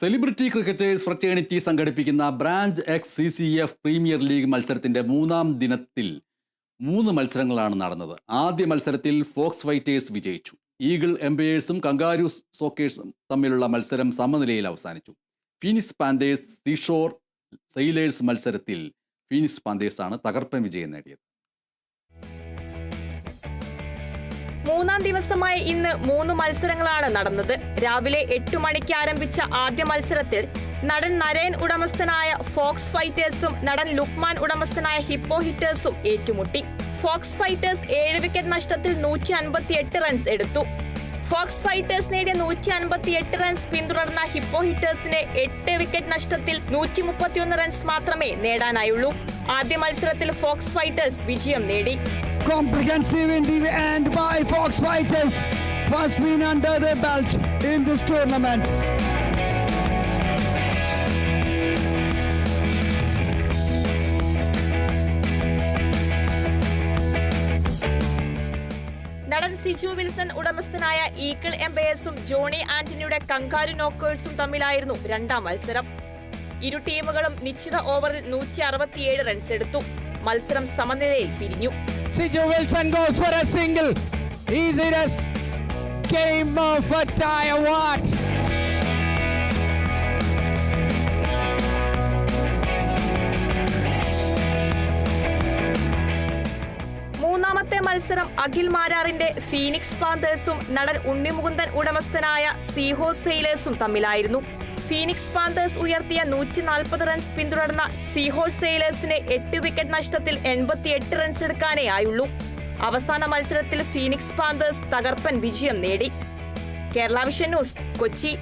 Celebrity cricketers fraternity സംഘടിപ്പിക്കുന്ന branch X CCF premier league മത്സരത്തിന്റെ 3-ാം ദിനത്തിൽ 3 മത്സരങ്ങളാണ് നടന്നത്. ആദ്യ മത്സരത്തിൽ ഫോക്സ് ഫൈറ്റേഴ്സ് വിജയിച്ചു. ഈഗിൾ എംപയേഴ്സും കങ്കാരു സോക്കേഴ്സും തമ്മിലുള്ള മത്സരം സമനിലയിൽ അവസാനിച്ചു. ഫീനിക്സ് പാന്തേഴ്സ് സീഷോർ സെയിലേഴ്സ് മത്സരത്തിൽ ഫീനിക്സ് പാന്തേഴ്സാണ് തകർപ്പൻ വിജയം നേടിയത്. 3-ാം ദിവസമായ ഇന്ന് 3 മത്സരങ്ങളാണ് നടന്നത്. രാവിലെ 8 മണിക്ക് ആരംഭിച്ച ആദ്യ മത്സരത്തിൽ നടൻ നരേൻ ഉടമസ്ഥനായ ഫോക്സ് ഫൈറ്റേഴ്സും നടൻ ലുക്മാൻ ഉടമസ്ഥനായ ഹിപ്പോ ഹിറ്റേഴ്സും ഏറ്റുമുട്ടി. ഫോക്സ് ഫൈറ്റേഴ്സ് 7 വിക്കറ്റ് നഷ്ടത്തിൽ 158 റൺസ് എടുത്തു. ഫോക്സ് ഫൈറ്റേഴ്സ് നേടിയ 158 റൺസ് പിന്തുടർന്ന ഹിപ്പോ ഹിറ്റേഴ്സിന് 8 വിക്കറ്റ് നഷ്ടത്തിൽ 131 റൺസ് മാത്രമേ നേടാനായുള്ളൂ. ആദ്യ മത്സരത്തിൽ ഫോക്സ് ഫൈറ്റേഴ്സ് വിജയം നേടി. Comprehensive in the end by Fox Fighters. First win under their belt in this tournament. നടൻ സിജു വിൽസൺ ഉടമസ്ഥനായ ഈഗിൾ എംപയേഴ്സും ജോണി ആന്റണിയുടെ കങ്കാരു നോക്കേഴ്സും തമ്മിലായിരുന്നു 2-ാം മത്സരം. ഇരു ടീമുകളും നിശ്ചിത ഓവറിൽ 167 റൺസ് എടുത്തു. മത്സരം സമനിലയിൽ പിരിഞ്ഞു. Siju Wilson goes for a single. Is it a game of a tie or what? മൂന്നാമത്തെ മത്സരം അഖിൽ മാരാറിന്റെ ഫീനിക്സ് പാന്തേഴ്സും നടൻ ഉണ്ണിമുകുന്ദൻ ഉടമസ്ഥനായ സീഹോഴ്സ് സെയിലേഴ്സും തമ്മിലായിരുന്നു. ഫീനിക്സ് പാന്തേഴ്സ് ഉയർത്തിയ 140 റൺസ് പിന്തുടർന്ന സീഹോഴ്സ് സെയിലേഴ്സിന് 8 വിക്കറ്റ് നഷ്ടത്തിൽ 88 റൺസ് എടുക്കാനേ ആയുള്ളൂ. അവസാന മത്സരത്തിൽ ഫീനിക്സ് പാന്തേഴ്സ് തകർപ്പൻ വിജയം നേടി. Kerala vision news, Kochi.